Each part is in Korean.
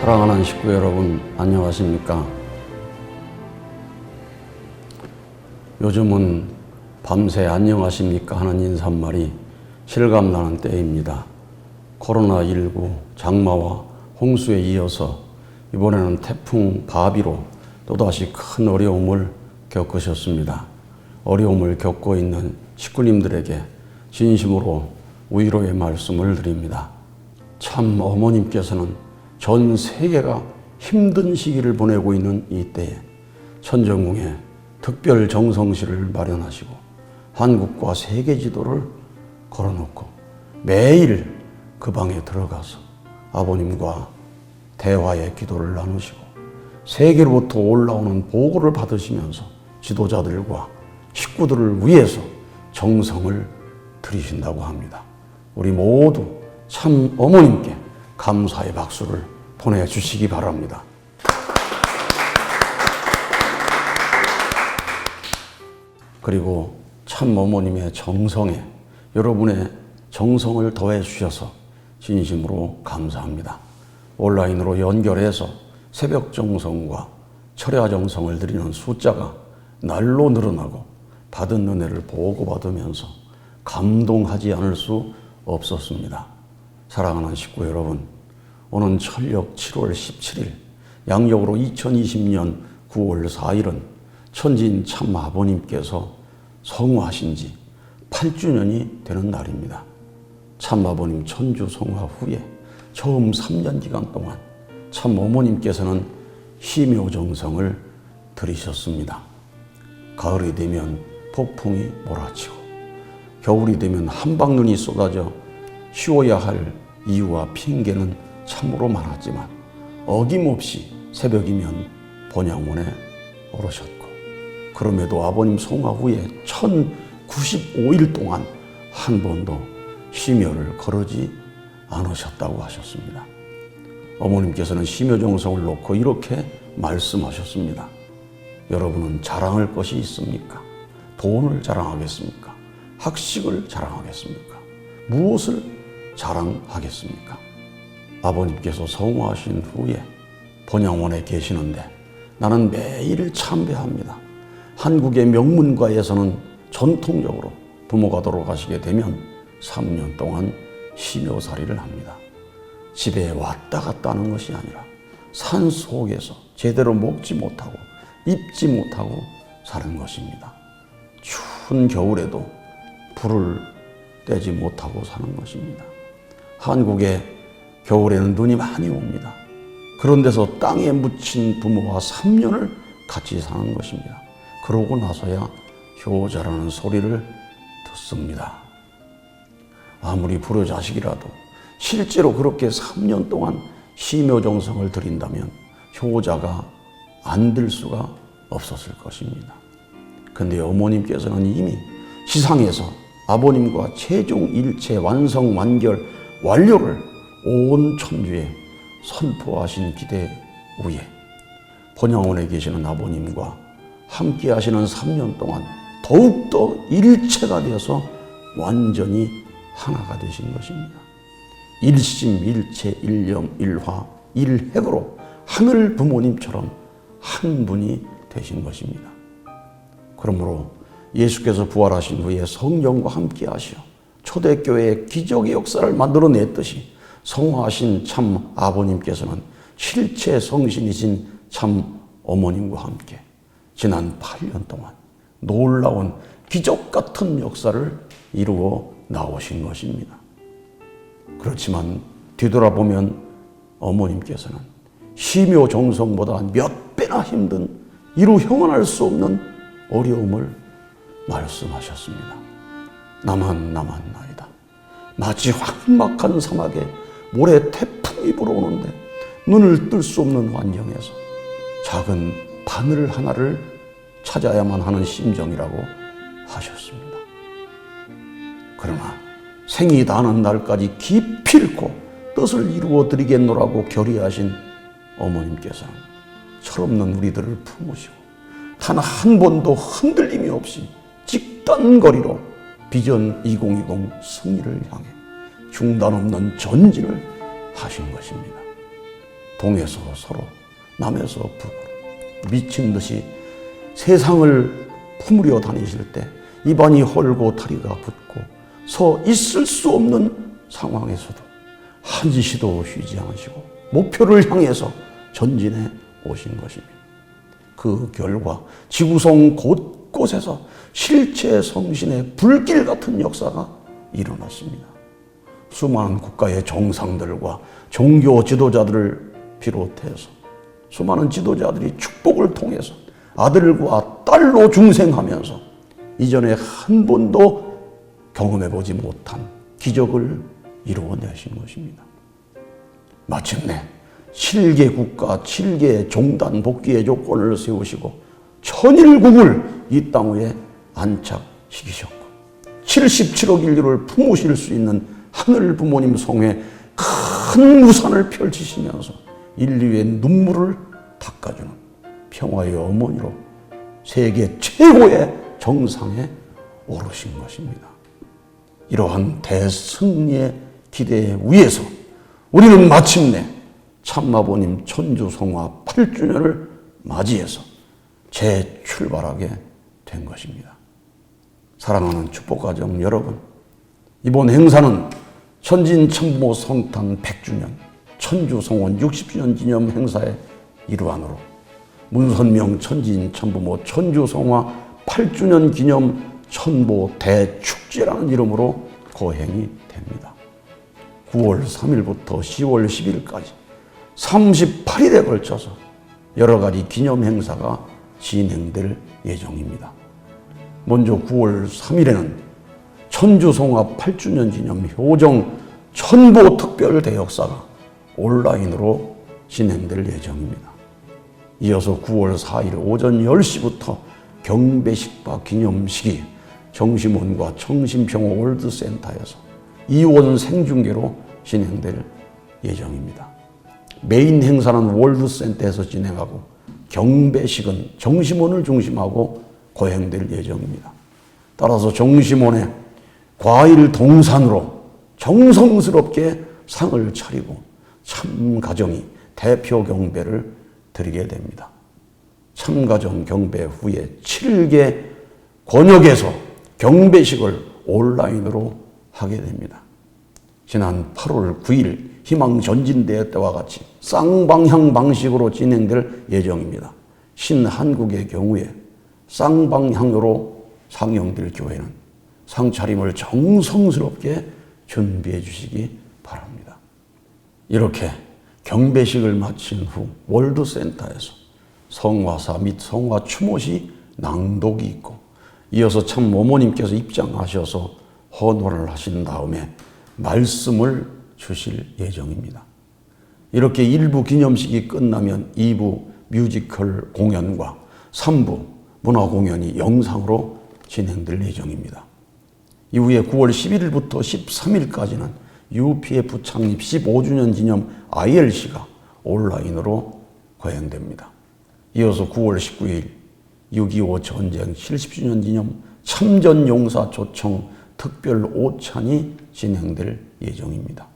사랑하는 식구 여러분, 안녕하십니까? 요즘은 밤새 안녕하십니까 하는 인사말이 실감나는 때입니다. 코로나19, 장마와 홍수에 이어서 이번에는 태풍 바비로 또다시 큰 어려움을 겪으셨습니다. 어려움을 겪고 있는 식구님들에게 진심으로 위로의 말씀을 드립니다. 참 어머님께서는 전 세계가 힘든 시기를 보내고 있는 이때에 천정궁에 특별 정성실을 마련하시고 한국과 세계 지도를 걸어놓고 매일 그 방에 들어가서 아버님과 대화의 기도를 나누시고 세계로부터 올라오는 보고를 받으시면서 지도자들과 식구들을 위해서 정성을 들이신다고 합니다. 우리 모두 참 어머님께 감사의 박수를 보내주시기 바랍니다. 그리고 참 어머님의 정성에 여러분의 정성을 더해 주셔서 진심으로 감사합니다. 온라인으로 연결해서 새벽 정성과 철야 정성을 드리는 숫자가 날로 늘어나고 받은 은혜를 보고받으면서 감동하지 않을 수 없었습니다. 사랑하는 식구 여러분, 오는 철력 7월 17일, 양력으로 2020년 9월 4일은 천지인 참 아버님께서 성화하신 지 8주년이 되는 날입니다. 참 아버님 천주 성화 후에 처음 3년 기간 동안 참 어머님께서는 심요정성을 들이셨습니다. 가을이 되면 폭풍이 몰아치고 겨울이 되면 한방눈이 쏟아져 쉬어야 할 이유와 핑계는 참으로 많았지만 어김없이 새벽이면 본향원에 오르셨고 그럼에도 아버님 성화 후에 1095일 동안 한 번도 심혈을 거르지 않으셨다고 하셨습니다. 어머님께서는 심요정성을 놓고 이렇게 말씀하셨습니다. 여러분은 자랑할 것이 있습니까? 돈을 자랑하겠습니까? 학식을 자랑하겠습니까? 무엇을 자랑하겠습니까? 아버님께서 성화하신 후에 본향원에 계시는데 나는 매일 참배합니다. 한국의 명문가에서는 전통적으로 부모가 돌아가시게 되면 3년 동안 심요살이를 합니다. 집에 왔다 갔다 하는 것이 아니라 산 속에서 제대로 먹지 못하고 입지 못하고 사는 것입니다. 추운 겨울에도 불을 떼지 못하고 사는 것입니다. 한국의 겨울에는 눈이 많이 옵니다. 그런 데서 땅에 묻힌 부모와 3년을 같이 사는 것입니다. 그러고 나서야 효자라는 소리를 듣습니다. 아무리 불효자식이라도 실제로 그렇게 3년 동안 심요정성을 들인다면 효자가 안 될 수가 없었을 것입니다. 근데 어머님께서는 이미 지상에서 아버님과 최종 일체 완성 완결 완료를 온 천주에 선포하신 기대 후에 본향원에 계시는 아버님과 함께 하시는 3년 동안 더욱더 일체가 되어서 완전히 하나가 되신 것입니다. 일심, 일체, 일념, 일화, 일핵으로 하늘 부모님처럼 한 분이 되신 것입니다. 그러므로 예수께서 부활하신 후에 성령과 함께 하시어 초대교회의 기적의 역사를 만들어냈듯이 성화하신 참 아버님께서는 실체 성신이신 참 어머님과 함께 지난 8년 동안 놀라운 기적 같은 역사를 이루어 나오신 것입니다. 그렇지만 뒤돌아보면 어머님께서는 심요정성보다 몇 배나 힘든 이루 형언할 수 없는 어려움을 말씀하셨습니다. 나만 나이다. 마치 황막한 사막에 모래 태풍이 불어오는데 눈을 뜰 수 없는 환경에서 작은 바늘 하나를 찾아야만 하는 심정이라고 하셨습니다. 그러나 생이 다는 날까지 기필코 뜻을 이루어 드리겠노라고 결의하신 어머님께서는 철없는 우리들을 품으시고 단 한 번도 흔들림이 없이 직단거리로 비전 2020 승리를 향해 중단 없는 전진을 하신 것입니다. 동에서 서로, 남에서 북으로 미친 듯이 세상을 품으려 다니실 때 입안이 헐고 다리가 붓고 서 있을 수 없는 상황에서도 한시도 쉬지 않으시고 목표를 향해서 전진해 오신 것입니다. 그 결과 지구성 곳곳에서 실체 성신의 불길 같은 역사가 일어났습니다. 수많은 국가의 정상들과 종교 지도자들을 비롯해서 수많은 지도자들이 축복을 통해서 아들과 딸로 중생하면서 이전에 한 번도 경험해보지 못한 기적을 이루어내신 것입니다. 마침내 7개 국가, 7개 종단 복귀의 조건을 세우시고 천일국을 이 땅 위에 안착시키셨고 77억 인류를 품으실 수 있는 하늘 부모님 성에 큰 우산을 펼치시면서 인류의 눈물을 닦아주는 평화의 어머니로 세계 최고의 정상에 오르신 것입니다. 이러한 대승리의 기대 위에서 우리는 마침내 참아버님 천주성화 8주년을 맞이해서 재출발하게 된 것입니다. 사랑하는 축복가정 여러분, 이번 행사는 천진천부모 성탄 100주년, 천주성원 60주년 기념 행사의 일환으로 문선명 천진천부모 천주성화 8주년 기념 천보 대축제라는 이름으로 거행이 됩니다. 9월 3일부터 10월 10일까지 38일에 걸쳐서 여러 가지 기념 행사가 진행될 예정입니다. 먼저 9월 3일에는 천주성화 8주년 기념 효정 천보 특별 대역사가 온라인으로 진행될 예정입니다. 이어서 9월 4일 오전 10시부터 경배식과 기념식이 정심원과 청심평화 월드센터에서 이원 생중계로 진행될 예정입니다. 메인 행사는 월드센터에서 진행하고 경배식은 정심원을 중심하고 거행될 예정입니다. 따라서 정심원에 과일 동산으로 정성스럽게 상을 차리고 참가정이 대표 경배를 드리게 됩니다. 참가정 경배 후에 7개 권역에서 경배식을 온라인으로 하게 됩니다. 지난 8월 9일 희망전진대회 때와 같이 쌍방향 방식으로 진행될 예정입니다. 신한국의 경우에 쌍방향으로 상영될 교회는 상차림을 정성스럽게 준비해 주시기 바랍니다. 이렇게 경배식을 마친 후 월드센터에서 성화사 및 성화 추모시 낭독이 있고 이어서 참 어머님께서 입장하셔서 헌화를 하신 다음에 말씀을 주실 예정입니다. 이렇게 1부 기념식이 끝나면 2부 뮤지컬 공연과 3부 문화 공연이 영상으로 진행될 예정입니다. 이후에 9월 11일부터 13일까지는 UPF 창립 15주년 기념 ILC가 온라인으로 거행됩니다. 이어서 9월 19일 6.25 전쟁 70주년 기념 참전용사 초청 특별 오찬이 진행될 예정입니다.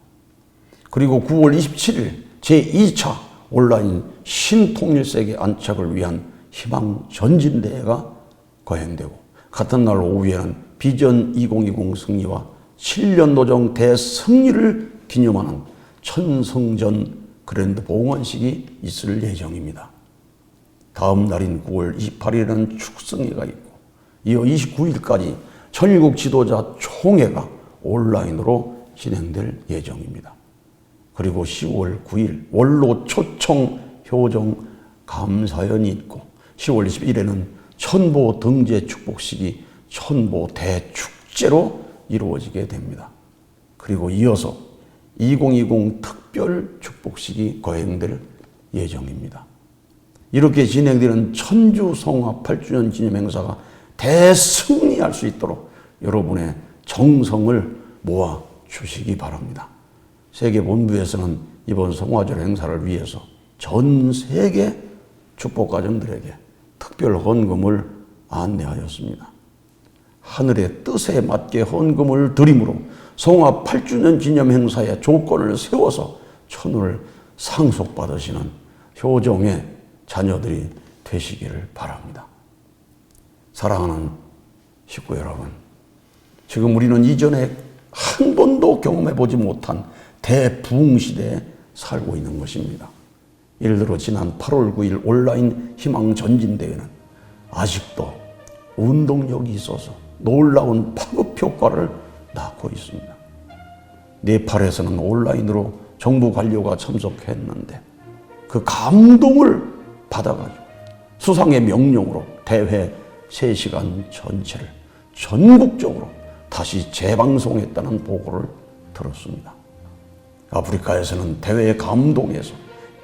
그리고 9월 27일 제2차 온라인 신통일세계 안착을 위한 희망 전진대회가 거행되고 같은 날 오후에는 비전 2020 승리와 7년 노정 대승리를 기념하는 천성전 그랜드 봉헌식이 있을 예정입니다. 다음 날인 9월 28일에는 축성회가 있고 이어 29일까지 전국 지도자 총회가 온라인으로 진행될 예정입니다. 그리고 10월 9일 원로 초청 효정 감사연이 있고 10월 21일에는 천보 등재 축복식이 천보 대축제로 이루어지게 됩니다. 그리고 이어서 2020 특별 축복식이 거행될 예정입니다. 이렇게 진행되는 천주성화 8주년 기념 행사가 대승리할 수 있도록 여러분의 정성을 모아 주시기 바랍니다. 세계본부에서는 이번 성화절 행사를 위해서 전 세계 축복가정들에게 특별 헌금을 안내하였습니다. 하늘의 뜻에 맞게 헌금을 드림으로 성화 8주년 기념 행사의 조건을 세워서 천을 상속받으시는 효정의 자녀들이 되시기를 바랍니다. 사랑하는 식구 여러분, 지금 우리는 이전에 한 번도 경험해보지 못한 대부흥 시대에 살고 있는 것입니다. 예를 들어 지난 8월 9일 온라인 희망 전진대회는 아직도 운동력이 있어서 놀라운 파급 효과를 낳고 있습니다. 네팔에서는 온라인으로 정부 관료가 참석했는데 그 감동을 받아가지고 수상의 명령으로 대회 3시간 전체를 전국적으로 다시 재방송했다는 보고를 들었습니다. 아프리카에서는 대회에 감동해서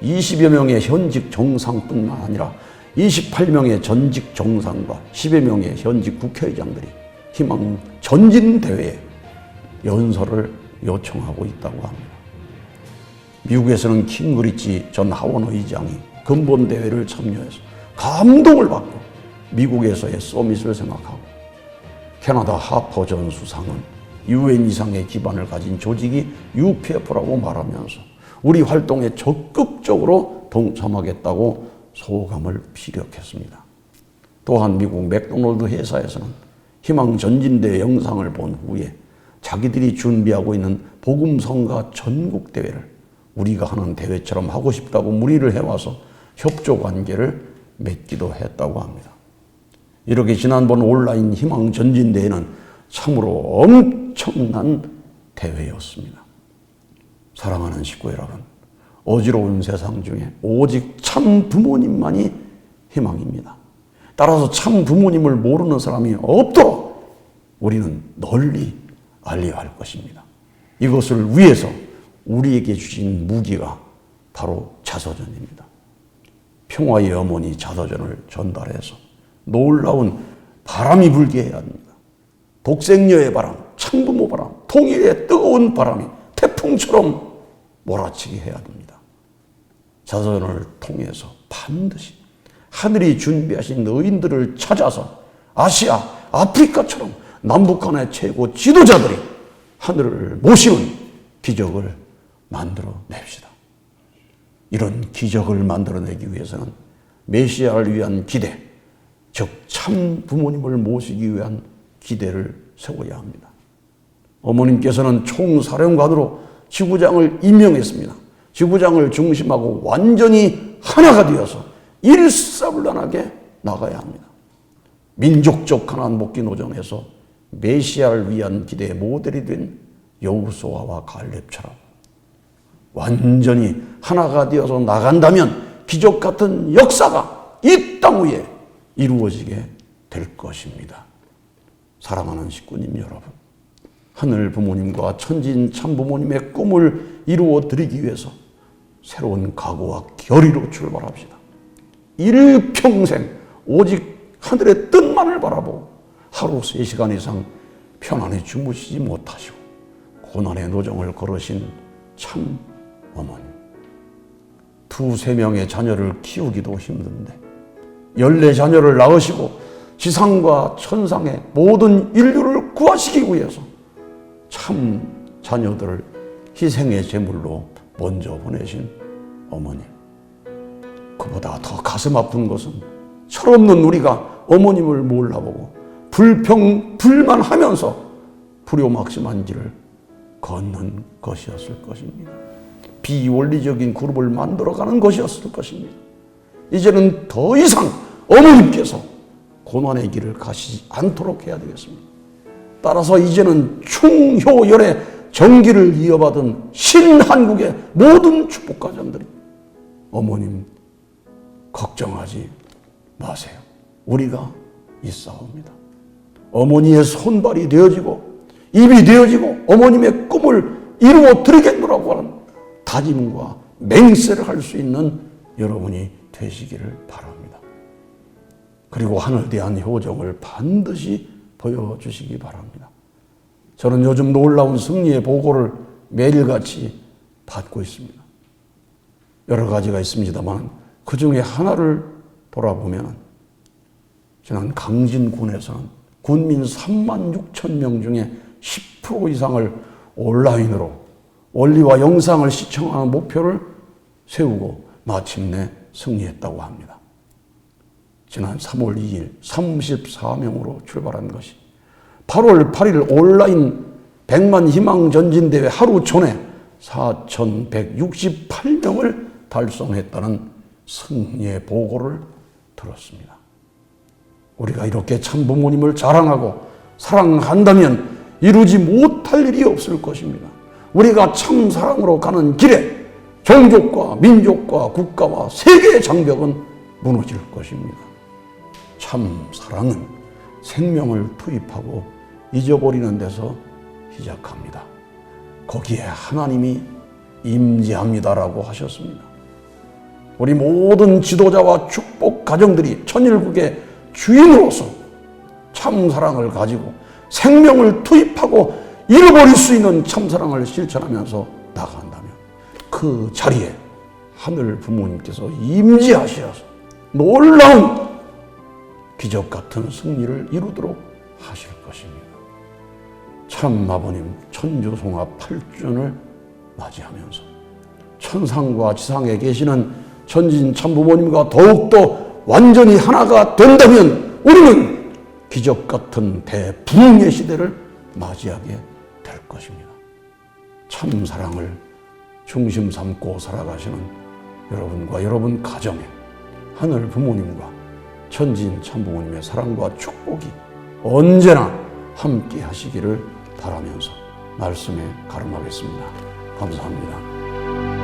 20여 명의 현직 정상뿐만 아니라 28명의 전직 정상과 10여 명의 현직 국회의장들이 희망 전진대회에 연설을 요청하고 있다고 합니다. 미국에서는 킹그리치 전 하원 의장이 근본대회를 참여해서 감동을 받고 미국에서의 서밋을 생각하고 캐나다 하퍼 전 수상은 UN 이상의 기반을 가진 조직이 UPF라고 말하면서 우리 활동에 적극적으로 동참하겠다고 소감을 피력했습니다. 또한 미국 맥도날드 회사에서는 희망 전진대 영상을 본 후에 자기들이 준비하고 있는 복음성가 전국대회를 우리가 하는 대회처럼 하고 싶다고 문의를 해와서 협조관계를 맺기도 했다고 합니다. 이렇게 지난번 온라인 희망 전진대회는 참으로 엄청난 대회였습니다. 사랑하는 식구 여러분, 어지러운 세상 중에 오직 참 부모님만이 희망입니다. 따라서 참 부모님을 모르는 사람이 없도록 우리는 널리 알려야 할 것입니다. 이것을 위해서 우리에게 주신 무기가 바로 자서전입니다. 평화의 어머니 자서전을 전달해서 놀라운 바람이 불게 해야 합니다. 독생녀의 바람, 창부모 바람, 통일의 뜨거운 바람이 태풍처럼 몰아치게 해야 됩니다. 자서전을 통해서 반드시 하늘이 준비하신 의인들을 찾아서 아시아, 아프리카처럼 남북한의 최고 지도자들이 하늘을 모시는 기적을 만들어냅시다. 이런 기적을 만들어내기 위해서는 메시아를 위한 기대, 즉 참 부모님을 모시기 위한 기대를 세워야 합니다. 어머님께서는 총사령관으로 지구장을 임명했습니다. 지구장을 중심하고 완전히 하나가 되어서 일사불란하게 나가야 합니다. 민족적 하나님 복귀 노정에서 메시아를 위한 기대의 모델이 된 여호수아와 갈렙처럼 완전히 하나가 되어서 나간다면 기적 같은 역사가 이 땅 위에 이루어지게 될 것입니다. 사랑하는 식구님 여러분, 하늘 부모님과 천진 참 부모님의 꿈을 이루어 드리기 위해서 새로운 각오와 결의로 출발합시다. 일평생 오직 하늘의 뜻만을 바라보고 하루 3시간 이상 편안히 주무시지 못하시고 고난의 노정을 걸으신 참 어머니, 2-3명의 자녀를 키우기도 힘든데 14자녀를 낳으시고 지상과 천상의 모든 인류를 구하시기 위해서 참 자녀들을 희생의 제물로 먼저 보내신 어머니, 그보다 더 가슴 아픈 것은 철없는 우리가 어머님을 몰라보고 불만하면서 불효막심한 길을 걷는 것이었을 것입니다. 비원리적인 그룹을 만들어가는 것이었을 것입니다. 이제는 더 이상 어머님께서 고난의 길을 가시지 않도록 해야 되겠습니다. 따라서 이제는 충효열의 정기를 이어받은 신한국의 모든 축복가정들이 어머님 걱정하지 마세요. 우리가 있사옵니다. 어머니의 손발이 되어지고 입이 되어지고 어머님의 꿈을 이루어 드리겠노라고 하는 다짐과 맹세를 할 수 있는 여러분이 되시기를 바랍니다. 그리고 하늘 대한 효정을 반드시 보여주시기 바랍니다. 저는 요즘 놀라운 승리의 보고를 매일같이 받고 있습니다. 여러 가지가 있습니다만 그 중에 하나를 돌아보면 지난 강진군에서는 군민 36,000명 중에 10% 이상을 온라인으로 원리와 영상을 시청하는 목표를 세우고 마침내 승리했다고 합니다. 지난 3월 2일 34명으로 출발한 것이 8월 8일 온라인 100만 희망 전진대회 하루 전에 4,168명을 달성했다는 승리의 보고를 들었습니다. 우리가 이렇게 참 부모님을 자랑하고 사랑한다면 이루지 못할 일이 없을 것입니다. 우리가 참 사랑으로 가는 길에 종족과 민족과 국가와 세계의 장벽은 무너질 것입니다. 참 사랑은 생명을 투입하고 잊어버리는 데서 시작합니다. 거기에 하나님이 임재합니다라고 하셨습니다. 우리 모든 지도자와 축복 가정들이 천일국의 주인으로서 참사랑을 가지고 생명을 투입하고 잃어버릴 수 있는 참사랑을 실천하면서 나간다면 그 자리에 하늘 부모님께서 임재하셔서 놀라운 기적 같은 승리를 이루도록 하실 것입니다. 참 아버님 천주송합 8주년을 맞이하면서 천상과 지상에 계시는 전진 참부모님과 더욱더 완전히 하나가 된다면 우리는 기적 같은 대부흥의 시대를 맞이하게 될 것입니다. 참 사랑을 중심 삼고 살아가시는 여러분과 여러분 가정에 하늘 부모님과 천진 참부모님의 사랑과 축복이 언제나 함께 하시기를 바라면서 말씀에 가름하겠습니다. 감사합니다.